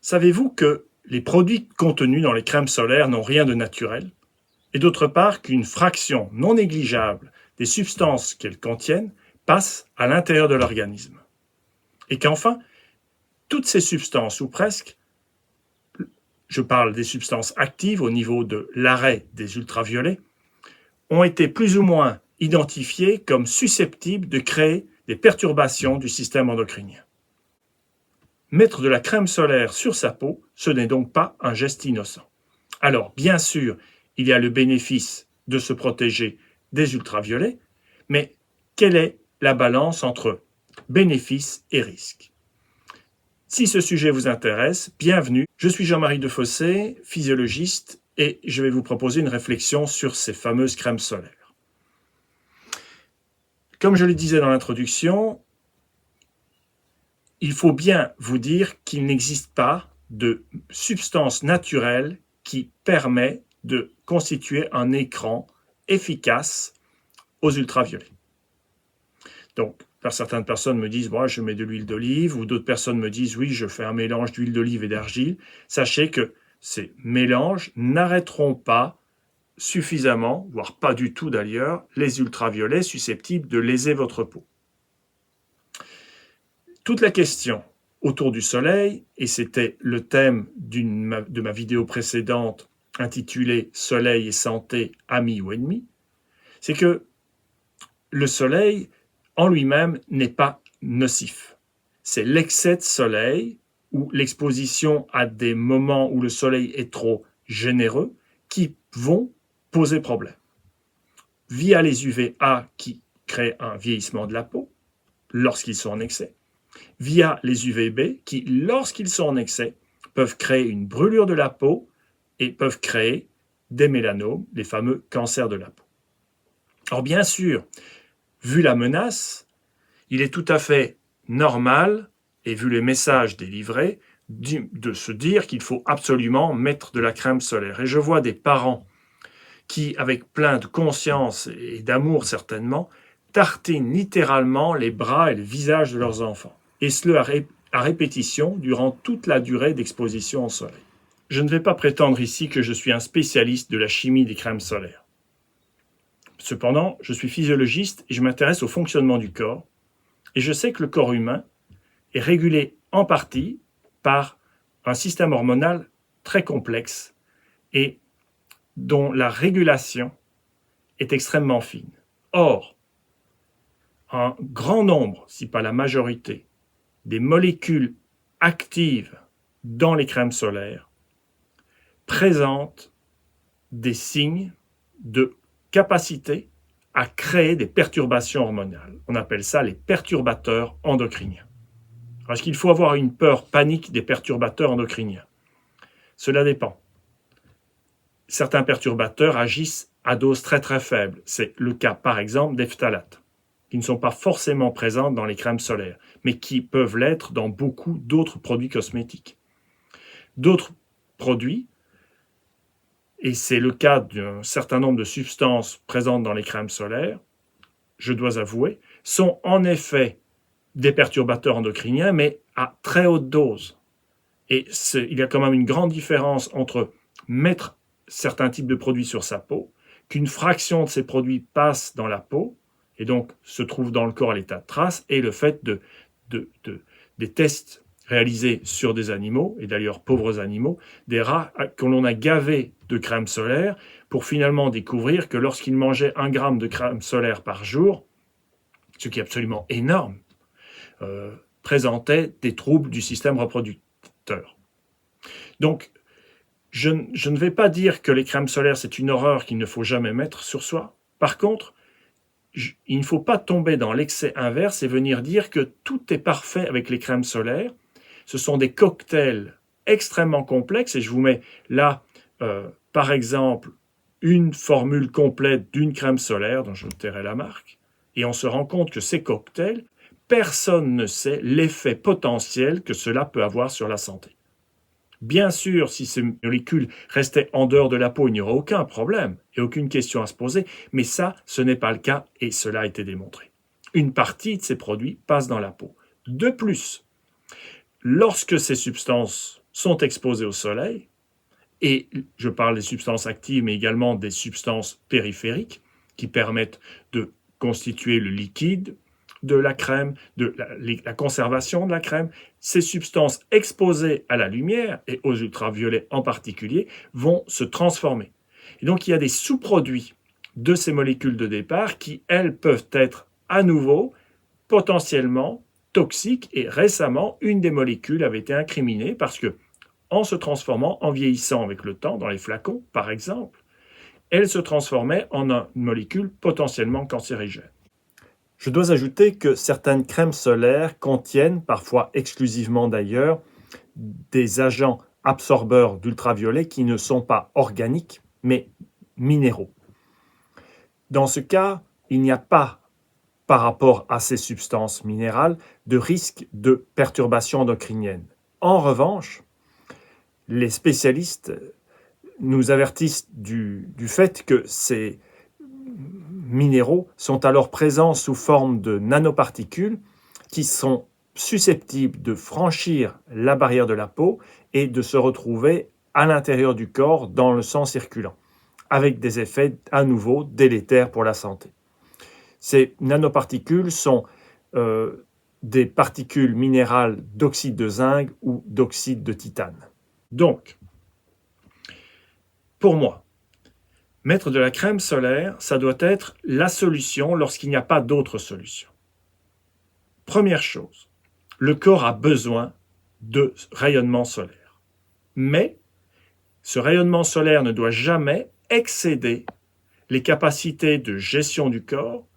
Savez-vous que les produits contenus dans les crèmes solaires n'ont rien de naturel? Et d'autre part, qu'une fraction non négligeable des substances qu'elles contiennent passe à l'intérieur de l'organisme. Et qu'enfin, toutes ces substances, ou presque, je parle des substances actives au niveau de l'arrêt des ultraviolets, ont été plus ou moins identifiées comme susceptibles de créer des perturbations du système endocrinien. Mettre de la crème solaire sur sa peau, ce n'est donc pas un geste innocent. Alors, bien sûr, il y a le bénéfice de se protéger des ultraviolets, mais quelle est la balance entre bénéfices et risques? Si ce sujet vous intéresse, bienvenue. Je suis Jean-Marie Defossé, physiologiste, et je vais vous proposer une réflexion sur ces fameuses crèmes solaires. Comme je le disais dans l'introduction, il faut bien vous dire qu'il n'existe pas de substance naturelle qui permet de constituer un écran efficace aux ultraviolets. Donc, certaines personnes me disent je mets de l'huile d'olive, ou d'autres personnes me disent oui, je fais un mélange d'huile d'olive et d'argile. Sachez que ces mélanges n'arrêteront pas suffisamment, voire pas du tout d'ailleurs, les ultraviolets susceptibles de léser votre peau. Toute la question autour du soleil, et c'était le thème de ma vidéo précédente intitulée « Soleil et santé, amis ou ennemis », c'est que le soleil en lui-même n'est pas nocif. C'est l'excès de soleil ou l'exposition à des moments où le soleil est trop généreux qui vont poser problème. Via les UVA qui créent un vieillissement de la peau lorsqu'ils sont en excès, via les UVB qui, lorsqu'ils sont en excès, peuvent créer une brûlure de la peau et peuvent créer des mélanomes, les fameux cancers de la peau. Or, bien sûr, vu la menace, il est tout à fait normal, et vu les messages délivrés, de se dire qu'il faut absolument mettre de la crème solaire. Et je vois des parents qui, avec plein de conscience et d'amour certainement, tartinent littéralement les bras et le visage de leurs enfants. Et cela à répétition durant toute la durée d'exposition au soleil. Je ne vais pas prétendre ici que je suis un spécialiste de la chimie des crèmes solaires. Cependant, je suis physiologiste et je m'intéresse au fonctionnement du corps, et je sais que le corps humain est régulé en partie par un système hormonal très complexe et dont la régulation est extrêmement fine. Or, un grand nombre, si pas la majorité, des molécules actives dans les crèmes solaires présentent des signes de capacité à créer des perturbations hormonales. On appelle ça les perturbateurs endocriniens. Est-ce qu'il faut avoir une peur panique des perturbateurs endocriniens? Cela dépend. Certains perturbateurs agissent à dose très très faible. C'est le cas par exemple des phtalates, qui ne sont pas forcément présents dans les crèmes solaires, mais qui peuvent l'être dans beaucoup d'autres produits cosmétiques. D'autres produits, et c'est le cas d'un certain nombre de substances présentes dans les crèmes solaires, je dois avouer, sont en effet des perturbateurs endocriniens, mais à très haute dose. Et il y a quand même une grande différence entre mettre certains types de produits sur sa peau, qu'une fraction de ces produits passe dans la peau, et donc se trouve dans le corps à l'état de trace, et le fait des tests réalisés sur des animaux, et d'ailleurs pauvres animaux, des rats que l'on a gavés de crème solaire, pour finalement découvrir que lorsqu'ils mangeaient 1 gramme de crème solaire par jour, ce qui est absolument énorme, présentaient des troubles du système reproducteur. Donc, je ne vais pas dire que les crèmes solaires, c'est une horreur qu'il ne faut jamais mettre sur soi. Par contre, il ne faut pas tomber dans l'excès inverse et venir dire que tout est parfait avec les crèmes solaires. Ce sont des cocktails extrêmement complexes, et je vous mets là, par exemple, une formule complète d'une crème solaire, dont je tairai la marque, et on se rend compte que ces cocktails, personne ne sait l'effet potentiel que cela peut avoir sur la santé. Bien sûr, si ces molécules restaient en dehors de la peau, il n'y aurait aucun problème et aucune question à se poser, mais ça, ce n'est pas le cas et cela a été démontré. Une partie de ces produits passe dans la peau. De plus, lorsque ces substances sont exposées au soleil, et je parle des substances actives, mais également des substances périphériques qui permettent de constituer le liquide de la crème, de la conservation de la crème. Ces substances exposées à la lumière, et aux ultraviolets en particulier, vont se transformer. Et donc il y a des sous-produits de ces molécules de départ qui, elles, peuvent être à nouveau potentiellement toxiques. Et récemment, une des molécules avait été incriminée parce que, en se transformant, en vieillissant avec le temps, dans les flacons par exemple, elle se transformait en une molécule potentiellement cancérigène. Je dois ajouter que certaines crèmes solaires contiennent, parfois exclusivement d'ailleurs, des agents absorbeurs d'ultraviolets qui ne sont pas organiques, mais minéraux. Dans ce cas, il n'y a pas, par rapport à ces substances minérales, de risque de perturbation endocrinienne. En revanche, les spécialistes nous avertissent du fait que ces minéraux sont alors présents sous forme de nanoparticules qui sont susceptibles de franchir la barrière de la peau et de se retrouver à l'intérieur du corps dans le sang circulant, avec des effets à nouveau délétères pour la santé. Ces nanoparticules sont des particules minérales d'oxyde de zinc ou d'oxyde de titane. Donc, pour moi, mettre de la crème solaire, ça doit être la solution lorsqu'il n'y a pas d'autre solution. Première chose, le corps a besoin de rayonnement solaire. Mais ce rayonnement solaire ne doit jamais excéder les capacités de gestion du corps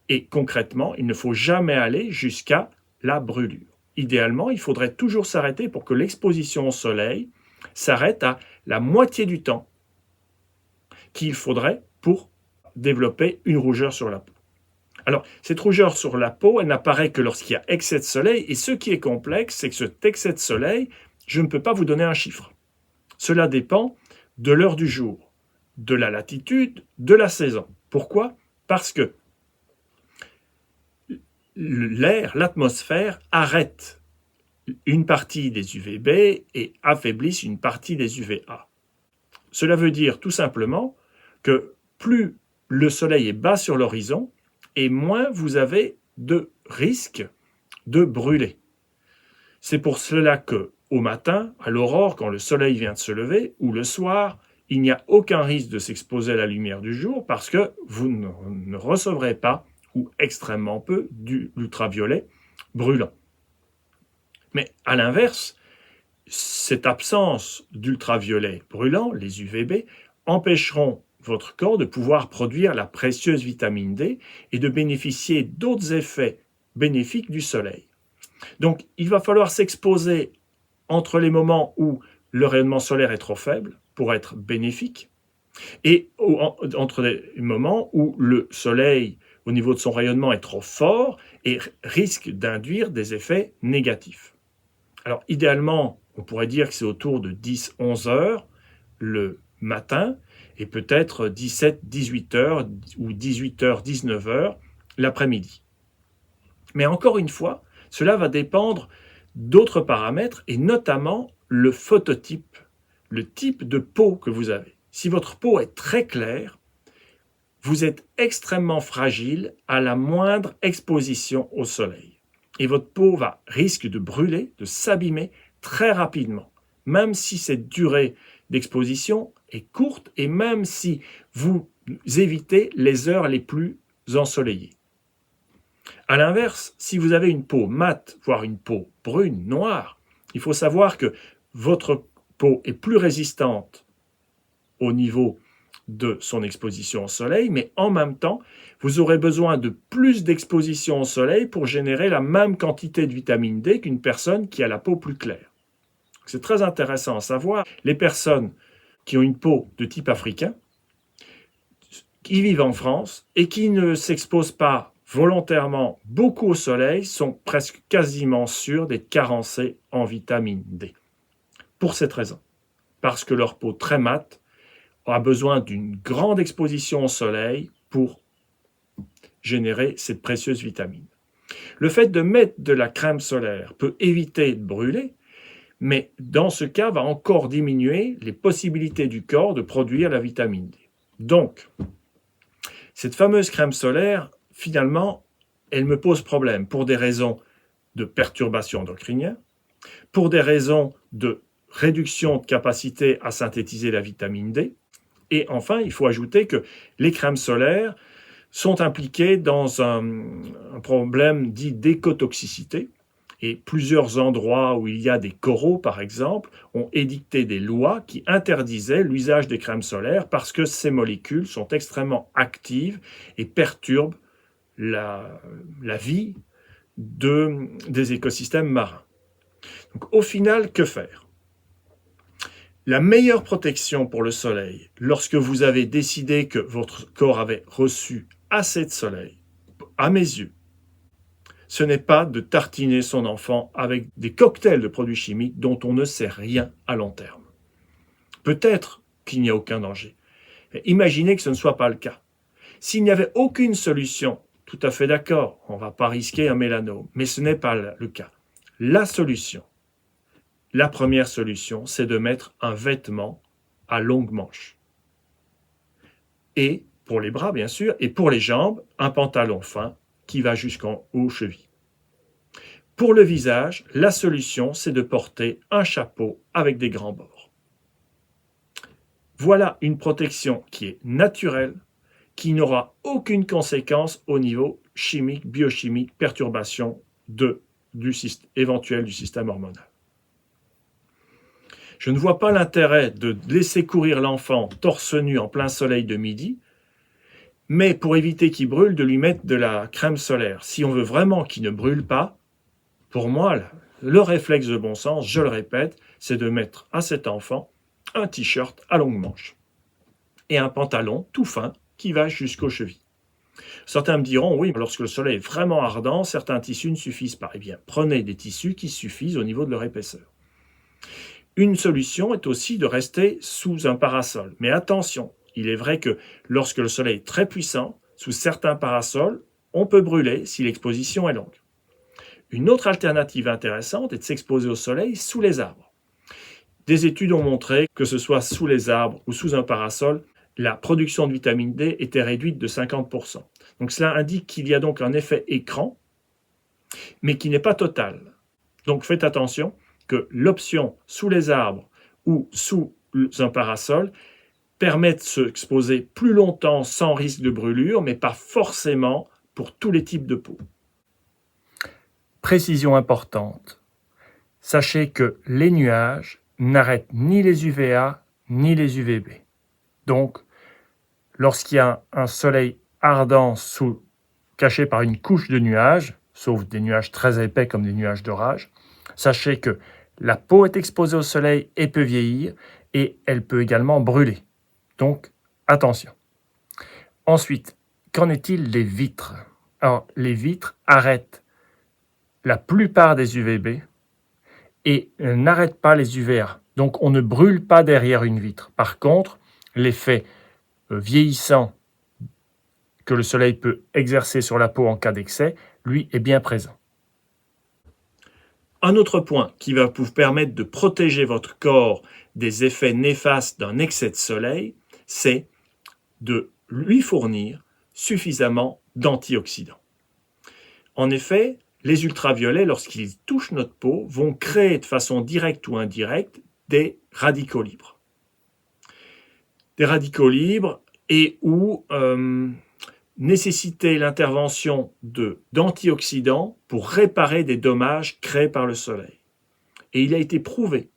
et concrètement, il ne faut jamais aller jusqu'à la brûlure. Idéalement, il faudrait toujours s'arrêter pour que l'exposition au soleil s'arrête à la moitié du temps qu'il faudrait pour développer une rougeur sur la peau. Alors, cette rougeur sur la peau, elle n'apparaît que lorsqu'il y a excès de soleil, et ce qui est complexe, c'est que cet excès de soleil, je ne peux pas vous donner un chiffre. Cela dépend de l'heure du jour, de la latitude, de la saison. Pourquoi? Parce que l'air, l'atmosphère arrête une partie des UVB et affaiblissent une partie des UVA. Cela veut dire tout simplement que plus le soleil est bas sur l'horizon, et moins vous avez de risque de brûler. C'est pour cela que, au matin, à l'aurore, quand le soleil vient de se lever, ou le soir, il n'y a aucun risque de s'exposer à la lumière du jour parce que vous ne recevrez pas, ou extrêmement peu, de l'ultraviolet brûlant. Mais à l'inverse, cette absence d'ultraviolet brûlant, les UVB, empêcheront votre corps de pouvoir produire la précieuse vitamine D et de bénéficier d'autres effets bénéfiques du soleil. Donc, il va falloir s'exposer entre les moments où le rayonnement solaire est trop faible pour être bénéfique et entre les moments où le soleil, au niveau de son rayonnement, est trop fort et risque d'induire des effets négatifs. Alors, idéalement, on pourrait dire que c'est autour de 10-11 heures le matin et peut-être 17-18 heures ou 18 heures, 19 heures l'après-midi. Mais encore une fois, cela va dépendre d'autres paramètres et notamment le phototype, le type de peau que vous avez. Si votre peau est très claire, vous êtes extrêmement fragile à la moindre exposition au soleil. Et votre peau risque de brûler, de s'abîmer très rapidement, même si cette durée d'exposition est courte et même si vous évitez les heures les plus ensoleillées. A l'inverse, si vous avez une peau mate, voire une peau brune, noire, il faut savoir que votre peau est plus résistante au niveau de son exposition au soleil, mais en même temps, vous aurez besoin de plus d'exposition au soleil pour générer la même quantité de vitamine D qu'une personne qui a la peau plus claire. C'est très intéressant à savoir. Les personnes qui ont une peau de type africain, qui vivent en France et qui ne s'exposent pas volontairement beaucoup au soleil, sont presque quasiment sûrs d'être carencés en vitamine D. Pour cette raison, parce que leur peau très mate a besoin d'une grande exposition au soleil pour générer cette précieuse vitamine. Le fait de mettre de la crème solaire peut éviter de brûler, mais dans ce cas va encore diminuer les possibilités du corps de produire la vitamine D. Donc, cette fameuse crème solaire, finalement, elle me pose problème pour des raisons de perturbation endocrinienne, pour des raisons de réduction de capacité à synthétiser la vitamine D, et enfin, il faut ajouter que les crèmes solaires sont impliquées dans un problème dit d'écotoxicité, et plusieurs endroits où il y a des coraux, par exemple, ont édicté des lois qui interdisaient l'usage des crèmes solaires parce que ces molécules sont extrêmement actives et perturbent la vie des écosystèmes marins. Donc, au final, que faire? La meilleure protection pour le soleil, lorsque vous avez décidé que votre corps avait reçu assez de soleil, à mes yeux, ce n'est pas de tartiner son enfant avec des cocktails de produits chimiques dont on ne sait rien à long terme. Peut-être qu'il n'y a aucun danger. Mais imaginez que ce ne soit pas le cas. S'il n'y avait aucune solution, tout à fait d'accord, on ne va pas risquer un mélanome, mais ce n'est pas le cas. La solution, la première solution, c'est de mettre un vêtement à longue manche. Et pour les bras, bien sûr, et pour les jambes, un pantalon fin qui va jusqu'aux chevilles. Pour le visage, la solution, c'est de porter un chapeau avec des grands bords. Voilà une protection qui est naturelle, qui n'aura aucune conséquence au niveau chimique, biochimique, perturbation éventuelle du système hormonal. Je ne vois pas l'intérêt de laisser courir l'enfant torse nu en plein soleil de midi, mais pour éviter qu'il brûle, de lui mettre de la crème solaire. Si on veut vraiment qu'il ne brûle pas, pour moi, le réflexe de bon sens, je le répète, c'est de mettre à cet enfant un t-shirt à longue manche et un pantalon tout fin qui va jusqu'aux chevilles. Certains me diront, oui, lorsque le soleil est vraiment ardent, certains tissus ne suffisent pas. Eh bien, prenez des tissus qui suffisent au niveau de leur épaisseur. Une solution est aussi de rester sous un parasol. Mais attention, il est vrai que lorsque le soleil est très puissant, sous certains parasols, on peut brûler si l'exposition est longue. Une autre alternative intéressante est de s'exposer au soleil sous les arbres. Des études ont montré que ce soit sous les arbres ou sous un parasol, la production de vitamine D était réduite de 50%. Donc cela indique qu'il y a donc un effet écran, mais qui n'est pas total. Donc faites attention que l'option sous les arbres ou sous un parasol permet de s'exposer plus longtemps sans risque de brûlure, mais pas forcément pour tous les types de peau. Précision importante. Sachez que les nuages n'arrêtent ni les UVA ni les UVB. Donc, lorsqu'il y a un soleil ardent caché par une couche de nuages, sauf des nuages très épais comme des nuages d'orage, sachez que la peau est exposée au soleil et peut vieillir, et elle peut également brûler. Donc, attention. Ensuite, qu'en est-il des vitres? Alors, les vitres arrêtent la plupart des UVB et n'arrêtent pas les UVA. Donc, on ne brûle pas derrière une vitre. Par contre, l'effet vieillissant que le soleil peut exercer sur la peau en cas d'excès, lui, est bien présent. Un autre point qui va vous permettre de protéger votre corps des effets néfastes d'un excès de soleil, c'est de lui fournir suffisamment d'antioxydants. En effet, les ultraviolets, lorsqu'ils touchent notre peau, vont créer de façon directe ou indirecte des radicaux libres. Des radicaux libres et ou nécessiter l'intervention d'antioxydants pour réparer des dommages créés par le soleil. Et il a été prouvé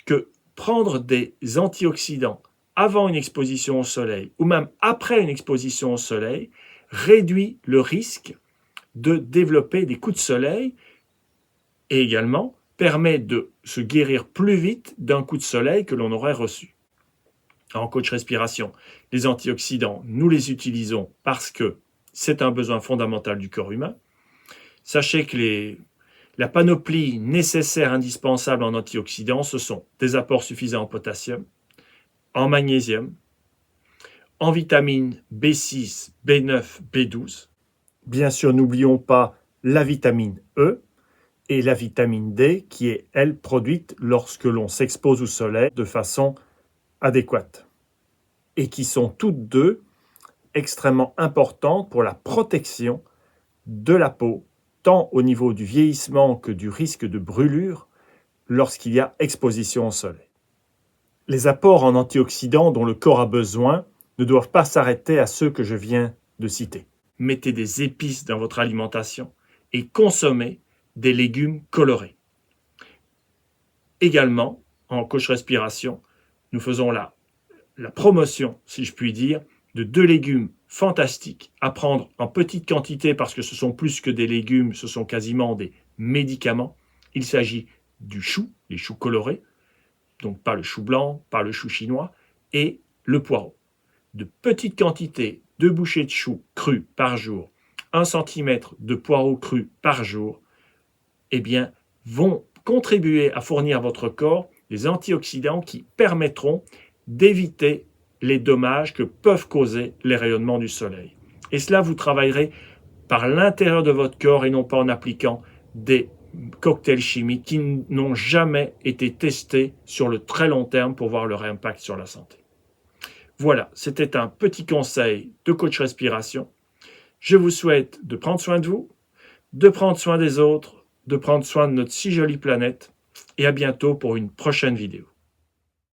que prendre des antioxydants avant une exposition au soleil ou même après une exposition au soleil réduit le risque de développer des coups de soleil et également permet de se guérir plus vite d'un coup de soleil que l'on aurait reçu. En coach respiration, les antioxydants, nous les utilisons parce que c'est un besoin fondamental du corps humain. Sachez que la panoplie nécessaire, indispensable en antioxydants, ce sont des apports suffisants en potassium, en magnésium, en vitamines B6, B9, B12. Bien sûr, n'oublions pas la vitamine E et la vitamine D qui est, elle, produite lorsque l'on s'expose au soleil de façon adéquate et qui sont toutes deux extrêmement importantes pour la protection de la peau, tant au niveau du vieillissement que du risque de brûlure lorsqu'il y a exposition au soleil. Les apports en antioxydants dont le corps a besoin ne doivent pas s'arrêter à ceux que je viens de citer. Mettez des épices dans votre alimentation et consommez des légumes colorés. Également, en Coach Respiration, nous faisons la promotion, si je puis dire, de 2 légumes fantastiques à prendre en petite quantité parce que ce sont plus que des légumes, ce sont quasiment des médicaments. Il s'agit du chou, les choux colorés, donc pas le chou blanc, pas le chou chinois, et le poireau. De petites quantités, 2 bouchées de chou cru par jour, 1 cm de poireau cru par jour, eh bien, vont contribuer à fournir à votre corps des antioxydants qui permettront d'éviter les dommages que peuvent causer les rayonnements du soleil. Et cela, vous travaillerez par l'intérieur de votre corps et non pas en appliquant des cocktails chimiques qui n'ont jamais été testés sur le très long terme pour voir leur impact sur la santé. Voilà, c'était un petit conseil de coach respiration. Je vous souhaite de prendre soin de vous, de prendre soin des autres, de prendre soin de notre si jolie planète et à bientôt pour une prochaine vidéo.